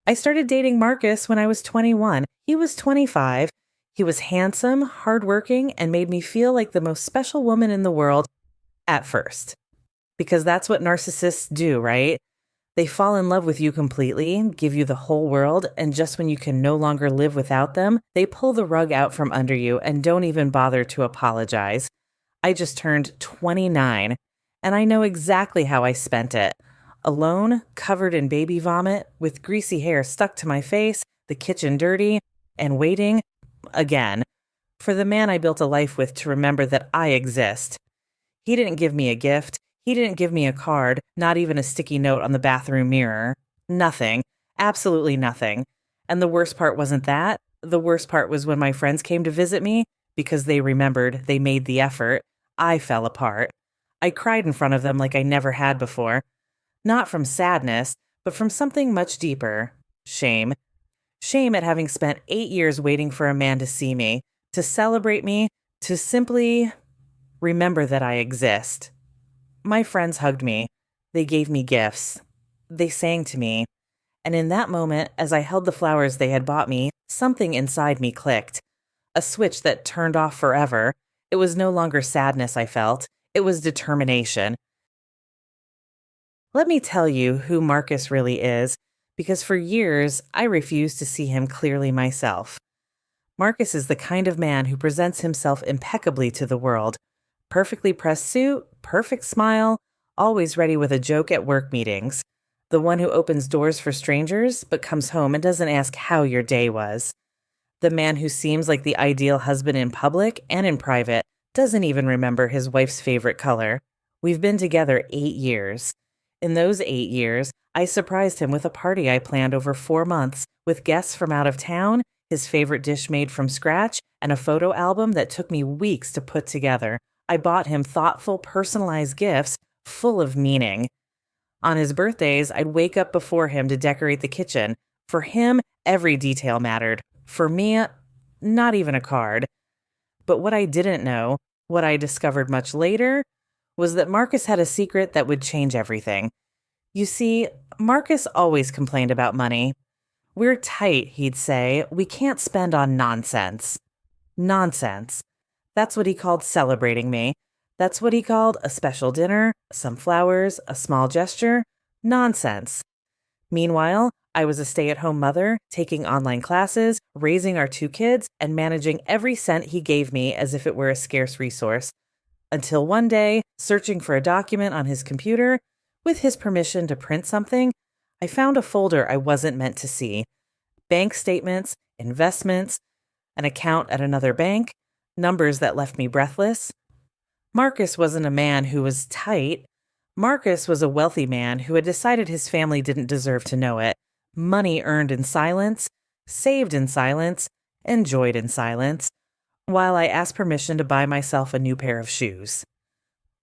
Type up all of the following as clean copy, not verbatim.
I started dating Marcus when I was 21. He was 25. He was handsome, hardworking, and made me feel like the most special woman in the world at first. Because that's what narcissists do, right? They fall in love with you completely, give you the whole world, and just when you can no longer live without them, they pull the rug out from under you and don't even bother to apologize. I just turned 29, and I know exactly how I spent it. Alone, covered in baby vomit, with greasy hair stuck to my face, the kitchen dirty, and waiting, again, for the man I built a life with to remember that I exist. He didn't give me a gift. He didn't give me a card, not even a sticky note on the bathroom mirror. Nothing. Absolutely nothing. And the worst part wasn't that. The worst part was when my friends came to visit me, because they remembered, they made the effort. I fell apart. I cried in front of them like I never had before. Not from sadness, but from something much deeper. Shame. Shame at having spent 8 years waiting for a man to see me, to celebrate me, to simply remember that I exist. My friends hugged me. They gave me gifts. They sang to me. And in that moment, as I held the flowers they had bought me, something inside me clicked. A switch that turned off forever. It was no longer sadness I felt. It was determination. Let me tell you who Marcus really is, because for years, I refused to see him clearly myself. Marcus is the kind of man who presents himself impeccably to the world. Perfectly pressed suit, perfect smile, always ready with a joke at work meetings. The one who opens doors for strangers, but comes home and doesn't ask how your day was. The man who seems like the ideal husband in public and in private, doesn't even remember his wife's favorite color. We've been together 8 years. In those 8 years, I surprised him with a party I planned over 4 months, with guests from out of town, his favorite dish made from scratch, and a photo album that took me weeks to put together. I bought him thoughtful, personalized gifts full of meaning. On his birthdays, I'd wake up before him to decorate the kitchen. For him, every detail mattered. For me, not even a card. But what I didn't know, what I discovered much later, was that Marcus had a secret that would change everything. You see, Marcus always complained about money. "We're tight," he'd say. "We can't spend on nonsense." Nonsense. That's what he called celebrating me. That's what he called a special dinner, some flowers, a small gesture. Nonsense. Meanwhile, I was a stay-at-home mother, taking online classes, raising our 2 kids, and managing every cent he gave me as if it were a scarce resource. Until one day, searching for a document on his computer, with his permission to print something, I found a folder I wasn't meant to see. Bank statements, investments, an account at another bank, numbers that left me breathless. Marcus wasn't a man who was tight. Marcus was a wealthy man who had decided his family didn't deserve to know it. Money earned in silence, saved in silence, enjoyed in silence, while I asked permission to buy myself a new pair of shoes.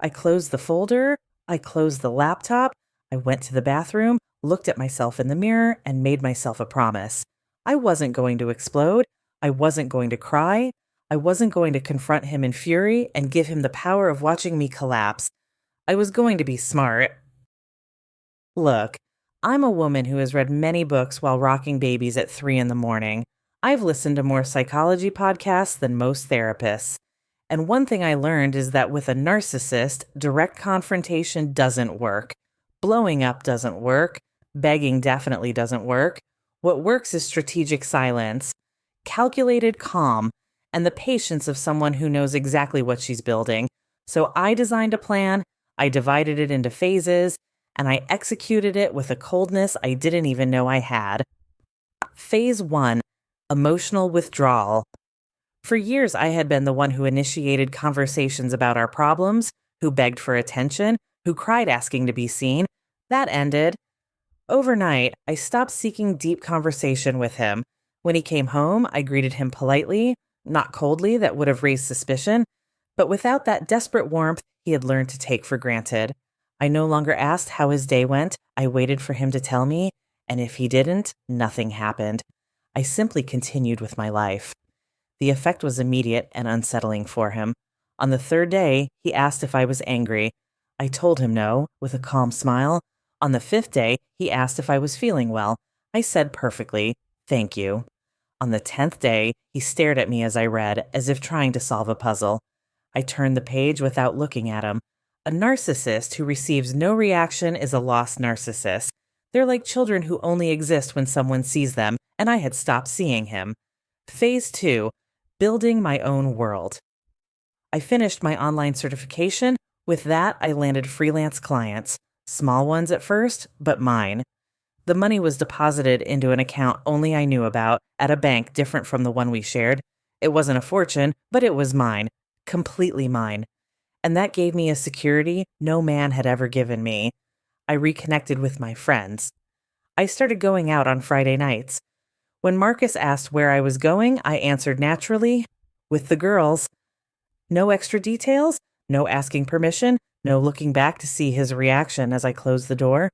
I closed the folder, I closed the laptop, I went to the bathroom, looked at myself in the mirror, and made myself a promise. I wasn't going to explode. I wasn't going to cry. I wasn't going to confront him in fury and give him the power of watching me collapse. I was going to be smart. Look, I'm a woman who has read many books while rocking babies at 3 in the morning. I've listened to more psychology podcasts than most therapists. And one thing I learned is that with a narcissist, direct confrontation doesn't work. Blowing up doesn't work. Begging definitely doesn't work. What works is strategic silence, calculated calm, and the patience of someone who knows exactly what she's building. So I designed a plan, I divided it into phases, and I executed it with a coldness I didn't even know I had. Phase 1, emotional withdrawal. For years, I had been the one who initiated conversations about our problems, who begged for attention, who cried asking to be seen. That ended. Overnight, I stopped seeking deep conversation with him. When he came home, I greeted him politely, not coldly, that would have raised suspicion, but without that desperate warmth he had learned to take for granted. I no longer asked how his day went. I waited for him to tell me, and if he didn't, nothing happened. I simply continued with my life. The effect was immediate and unsettling for him. On the 3rd day, he asked if I was angry. I told him no, with a calm smile. On the 5th day, he asked if I was feeling well. I said perfectly, "Thank you." On the 10th day, he stared at me as I read, as if trying to solve a puzzle. I turned the page without looking at him. A narcissist who receives no reaction is a lost narcissist. They're like children who only exist when someone sees them, and I had stopped seeing him. Phase 2, building my own world. I finished my online certification. With that, I landed freelance clients. Small ones at first, but mine. The money was deposited into an account only I knew about at a bank different from the one we shared. It wasn't a fortune, but it was mine. Completely mine. And that gave me a security no man had ever given me. I reconnected with my friends. I started going out on Friday nights. When Marcus asked where I was going, I answered naturally, with the girls. No extra details, no asking permission, no looking back to see his reaction as I closed the door.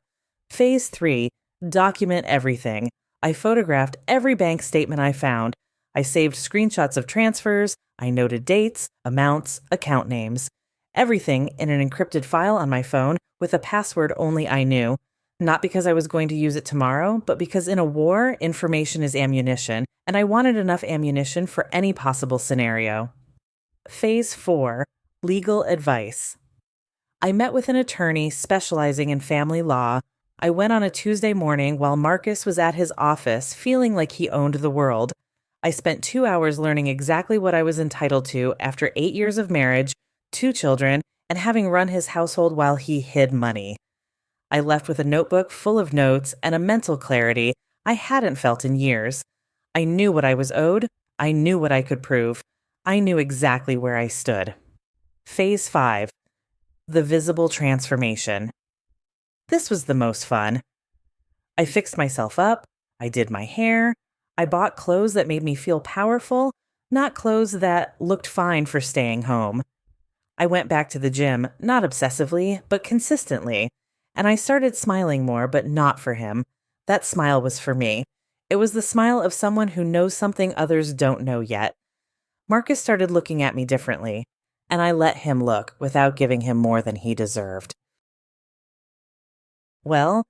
Phase 3, document everything. I photographed every bank statement I found. I saved screenshots of transfers. I noted dates, amounts, account names. Everything in an encrypted file on my phone with a password only I knew. Not because I was going to use it tomorrow, but because in a war, information is ammunition, and I wanted enough ammunition for any possible scenario. Phase 4, legal advice. I met with an attorney specializing in family law. I went on a Tuesday morning while Marcus was at his office feeling like he owned the world. I spent 2 hours learning exactly what I was entitled to after 8 years of marriage, 2 children, and having run his household while he hid money. I left with a notebook full of notes and a mental clarity I hadn't felt in years. I knew what I was owed. I knew what I could prove. I knew exactly where I stood. Phase 5, the visible transformation. This was the most fun. I fixed myself up. I did my hair. I bought clothes that made me feel powerful, not clothes that looked fine for staying home. I went back to the gym, not obsessively, but consistently. And I started smiling more, but not for him. That smile was for me. It was the smile of someone who knows something others don't know yet. Marcus started looking at me differently, and I let him look without giving him more than he deserved. Well,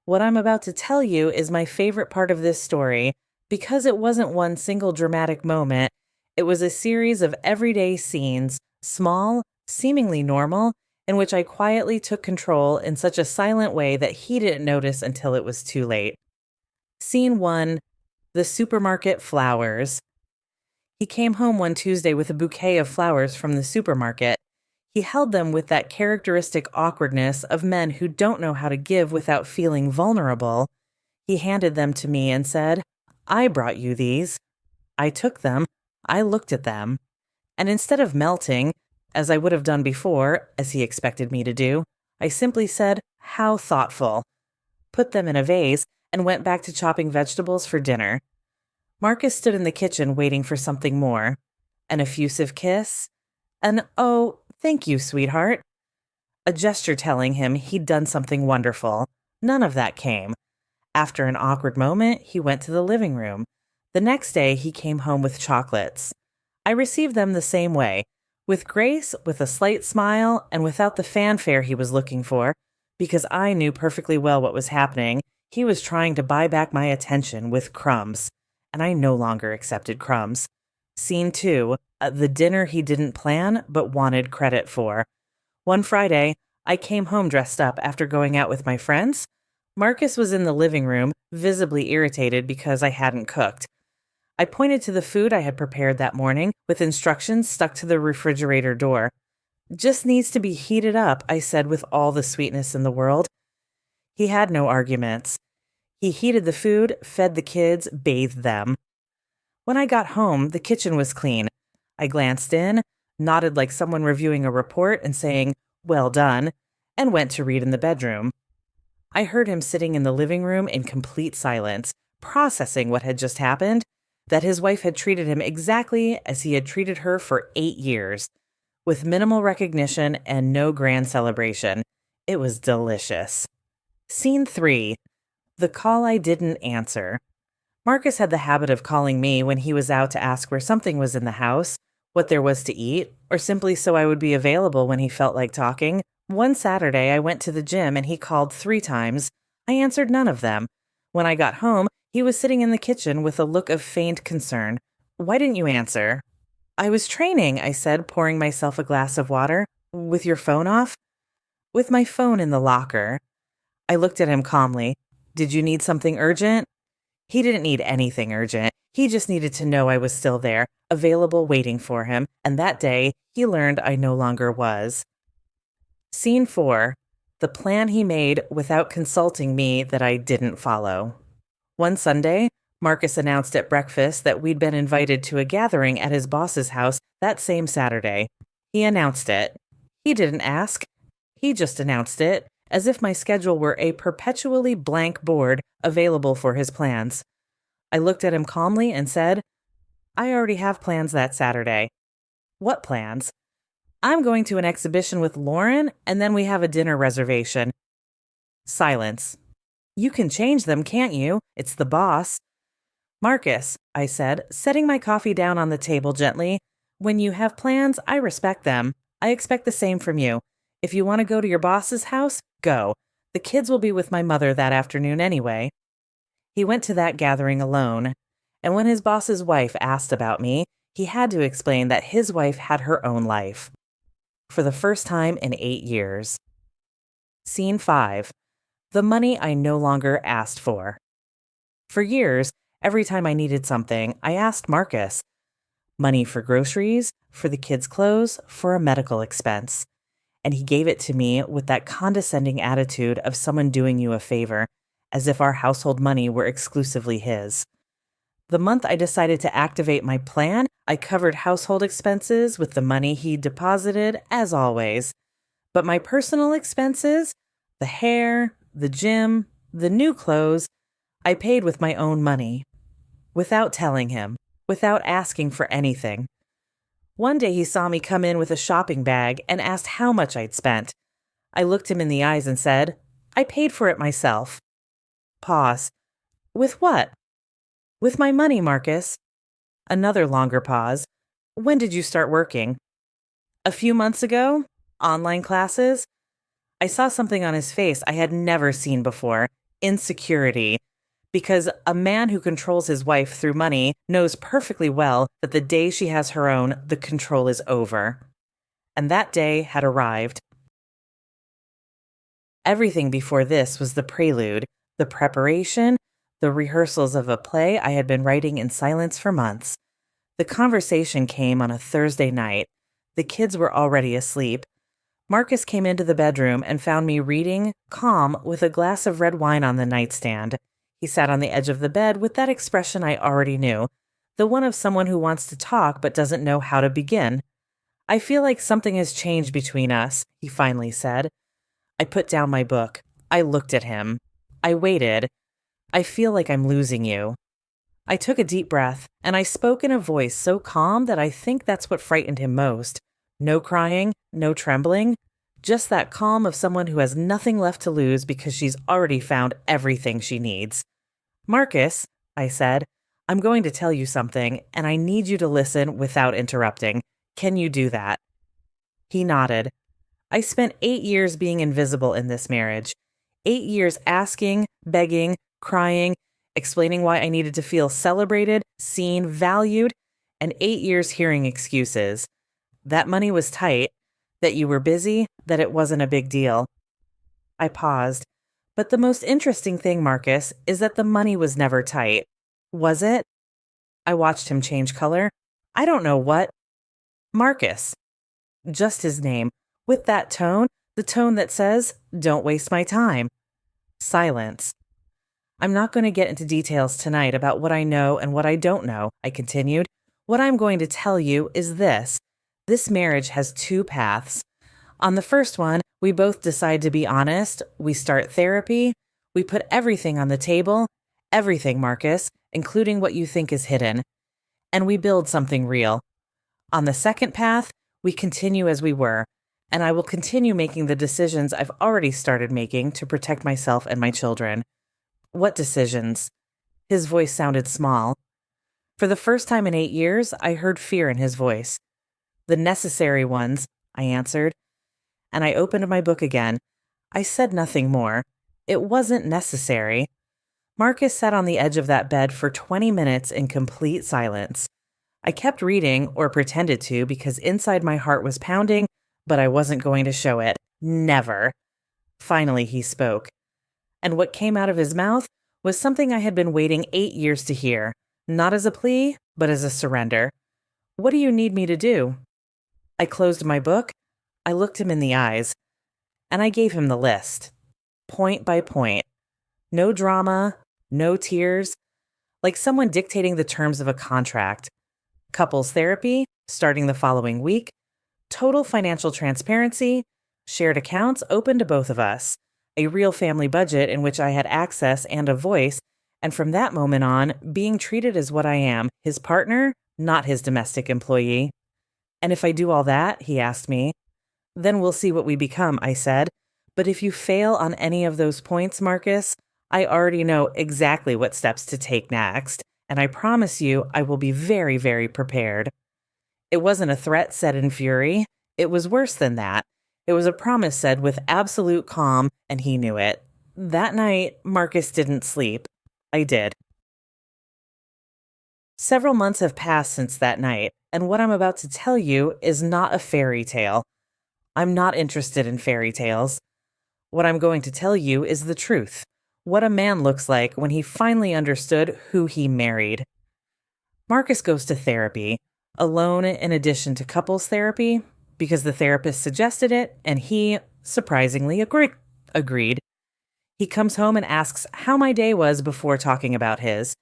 what I'm about to tell you is my favorite part of this story because it wasn't one single dramatic moment. It was a series of everyday scenes, small, seemingly normal, in which I quietly took control in such a silent way that he didn't notice until it was too late. Scene 1, the supermarket flowers. He came home one Tuesday with a bouquet of flowers from the supermarket. He held them with that characteristic awkwardness of men who don't know how to give without feeling vulnerable. He handed them to me and said, "I brought you these." I took them. I looked at them. And instead of melting, as I would have done before, as he expected me to do, I simply said, "How thoughtful," put them in a vase, and went back to chopping vegetables for dinner. Marcus stood in the kitchen waiting for something more. An effusive kiss? An "Oh, thank you, sweetheart." A gesture telling him he'd done something wonderful. None of that came. After an awkward moment, he went to the living room. The next day, he came home with chocolates. I received them the same way. With grace, with a slight smile, and without the fanfare he was looking for, because I knew perfectly well what was happening. He was trying to buy back my attention with crumbs, and I no longer accepted crumbs. Scene 2, the dinner he didn't plan but wanted credit for. One Friday, I came home dressed up after going out with my friends. Marcus was in the living room, visibly irritated because I hadn't cooked. I pointed to the food I had prepared that morning with instructions stuck to the refrigerator door. "Just needs to be heated up," I said with all the sweetness in the world. He had no arguments. He heated the food, fed the kids, bathed them. When I got home, the kitchen was clean. I glanced in, nodded like someone reviewing a report and saying, "Well done," and went to read in the bedroom. I heard him sitting in the living room in complete silence, processing what had just happened. That his wife had treated him exactly as he had treated her for 8 years, with minimal recognition and no grand celebration. It was delicious. Scene 3, the call I didn't answer. Marcus had the habit of calling me when he was out to ask where something was in the house, what there was to eat, or simply so I would be available when he felt like talking. One Saturday, I went to the gym and he called 3 times. I answered none of them. When I got home, he was sitting in the kitchen with a look of feigned concern. Why didn't you answer? I was training, I said, pouring myself a glass of water. With your phone off? With my phone in the locker. I looked at him calmly. Did you need something urgent? He didn't need anything urgent. He just needed to know I was still there, available, waiting for him, and that day, he learned I no longer was. Scene 4. The plan he made without consulting me that I didn't follow. One Sunday, Marcus announced at breakfast that we'd been invited to a gathering at his boss's house that same Saturday. He announced it. He didn't ask. He just announced it, as if my schedule were a perpetually blank board available for his plans. I looked at him calmly and said, I already have plans that Saturday. What plans? I'm going to an exhibition with Lauren, and then we have a dinner reservation. Silence. You can change them, can't you? It's the boss. Marcus, I said, setting my coffee down on the table gently, when you have plans, I respect them. I expect the same from you. If you want to go to your boss's house, go. The kids will be with my mother that afternoon anyway. He went to that gathering alone, and when his boss's wife asked about me, he had to explain that his wife had her own life. For the first time in 8 years. Scene 5. The money I no longer asked for. For years, every time I needed something, I asked Marcus. Money for groceries, for the kids' clothes, for a medical expense. And he gave it to me with that condescending attitude of someone doing you a favor, as if our household money were exclusively his. The month I decided to activate my plan, I covered household expenses with the money he deposited, as always. But my personal expenses, the hair, the gym, the new clothes, I paid with my own money. Without telling him, without asking for anything. One day he saw me come in with a shopping bag and asked how much I'd spent. I looked him in the eyes and said, I paid for it myself. Pause. With what? With my money, Marcus. Another longer pause. When did you start working? A few months ago? Online classes? I saw something on his face I had never seen before. Insecurity. Because a man who controls his wife through money knows perfectly well that the day she has her own, the control is over. And that day had arrived. Everything before this was the prelude, the preparation, the rehearsals of a play I had been writing in silence for months. The conversation came on a Thursday night. The kids were already asleep. Marcus came into the bedroom and found me reading, calm, with a glass of red wine on the nightstand. He sat on the edge of the bed with that expression I already knew, the one of someone who wants to talk but doesn't know how to begin. I feel like something has changed between us, he finally said. I put down my book. I looked at him. I waited. I feel like I'm losing you. I took a deep breath, and I spoke in a voice so calm that I think that's what frightened him most. No crying, no trembling, just that calm of someone who has nothing left to lose because she's already found everything she needs. Marcus, I said, I'm going to tell you something, and I need you to listen without interrupting. Can you do that? He nodded. I spent 8 years being invisible in this marriage. 8 years asking, begging, crying, explaining why I needed to feel celebrated, seen, valued, and 8 years hearing excuses. That money was tight, that you were busy, that it wasn't a big deal. I paused. But the most interesting thing, Marcus, is that the money was never tight. Was it? I watched him change color. I don't know what. Marcus. Just his name, with that tone, the tone that says, don't waste my time. Silence. I'm not going to get into details tonight about what I know and what I don't know, I continued. What I'm going to tell you is this. This marriage has 2 paths. On the first one, we both decide to be honest. We start therapy. We put everything on the table. Everything, Marcus, including what you think is hidden. And we build something real. On the second path, we continue as we were. And I will continue making the decisions I've already started making to protect myself and my children. What decisions? His voice sounded small. For the first time in 8 years, I heard fear in his voice. The necessary ones, I answered. And I opened my book again. I said nothing more. It wasn't necessary. Marcus sat on the edge of that bed for 20 minutes in complete silence. I kept reading, or pretended to, because inside my heart was pounding, but I wasn't going to show it. Never. Finally, he spoke. And what came out of his mouth was something I had been waiting 8 years to hear, not as a plea, but as a surrender. What do you need me to do? I closed my book, I looked him in the eyes, and I gave him the list, point by point. No drama, no tears, like someone dictating the terms of a contract. Couples therapy, starting the following week, total financial transparency, shared accounts open to both of us, a real family budget in which I had access and a voice, and from that moment on, being treated as what I am, his partner, not his domestic employee. And if I do all that, he asked me, then we'll see what we become, I said. But if you fail on any of those points, Marcus, I already know exactly what steps to take next, and I promise you I will be very, very prepared. It wasn't a threat said in fury. It was worse than that. It was a promise said with absolute calm, and he knew it. That night, Marcus didn't sleep. I did. Several months have passed since that night, and what I'm about to tell you is not a fairy tale. I'm not interested in fairy tales. What I'm going to tell you is the truth. What a man looks like when he finally understood who he married. Marcus goes to therapy, alone in addition to couples therapy, because the therapist suggested it, and he, surprisingly, agreed. He comes home and asks how my day was before talking about his.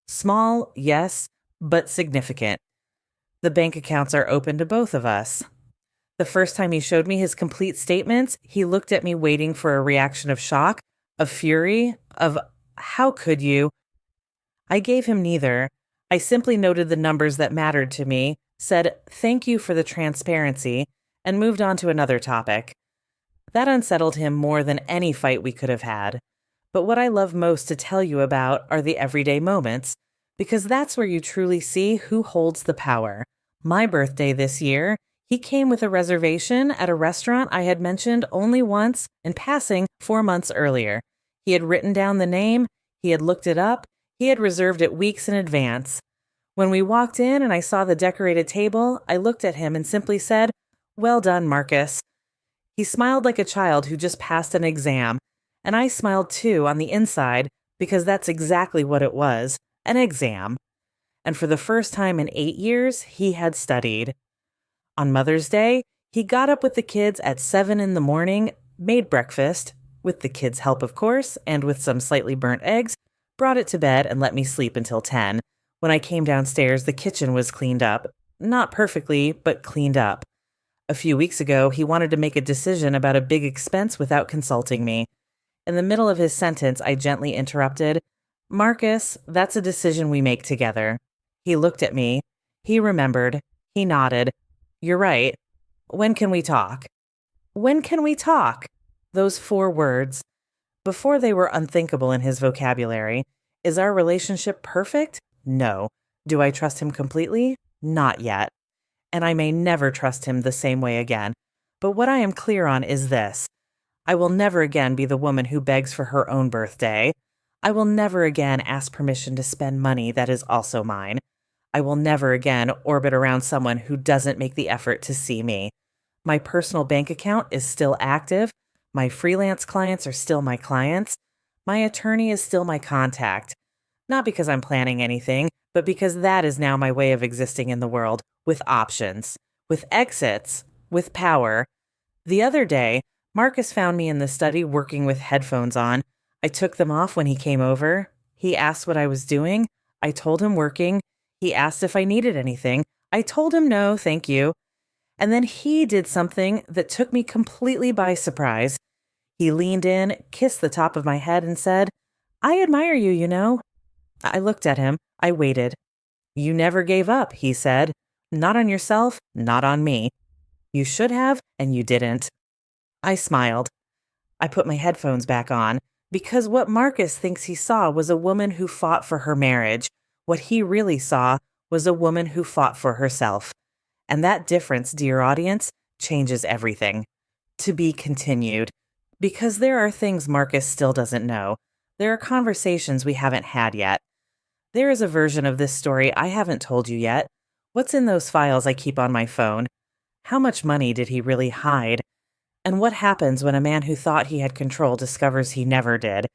Small, yes, but significant. The bank accounts are open to both of us. The first time he showed me his complete statements, he looked at me waiting for a reaction of shock, of fury, of how could you? I gave him neither. I simply noted the numbers that mattered to me, said thank you for the transparency, and moved on to another topic. That unsettled him more than any fight we could have had. But what I love most to tell you about are the everyday moments, because that's where you truly see who holds the power. My birthday this year, he came with a reservation at a restaurant I had mentioned only once in passing 4 months earlier. He had written down the name, he had looked it up, he had reserved it weeks in advance. When we walked in and I saw the decorated table, I looked at him and simply said, "Well done, Marcus." He smiled like a child who just passed an exam, and I smiled too on the inside because that's exactly what it was, an exam. And for the first time in 8 years, he had studied. On Mother's Day, he got up with the kids at 7 in the morning, made breakfast, with the kids' help of course, and with some slightly burnt eggs, brought it to bed and let me sleep until 10. When I came downstairs, the kitchen was cleaned up. Not perfectly, but cleaned up. A few weeks ago, he wanted to make a decision about a big expense without consulting me. In the middle of his sentence, I gently interrupted, "Marcus, that's a decision we make together." He looked at me. He remembered. He nodded. "You're right. When can we talk?" When can we talk? Those 4 words. Before they were unthinkable in his vocabulary. Is our relationship perfect? No. Do I trust him completely? Not yet. And I may never trust him the same way again. But what I am clear on is this. I will never again be the woman who begs for her own birthday. I will never again ask permission to spend money that is also mine. I will never again orbit around someone who doesn't make the effort to see me. My personal bank account is still active. My freelance clients are still my clients. My attorney is still my contact. Not because I'm planning anything, but because that is now my way of existing in the world, with options, with exits, with power. The other day, Marcus found me in the study working with headphones on. I took them off when he came over. He asked what I was doing. I told him working. He asked if I needed anything. I told him no, thank you. And then he did something that took me completely by surprise. He leaned in, kissed the top of my head, and said, "I admire you, you know." I looked at him. I waited. "You never gave up," he said. "Not on yourself, not on me. You should have, and you didn't." I smiled. I put my headphones back on, because what Marcus thinks he saw was a woman who fought for her marriage. What he really saw was a woman who fought for herself. And that difference, dear audience, changes everything. To be continued. Because there are things Marcus still doesn't know. There are conversations we haven't had yet. There is a version of this story I haven't told you yet. What's in those files I keep on my phone? How much money did he really hide? And what happens when a man who thought he had control discovers he never did?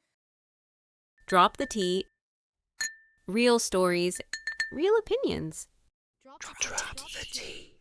Drop the tea. Real stories, real opinions. Drop the tea.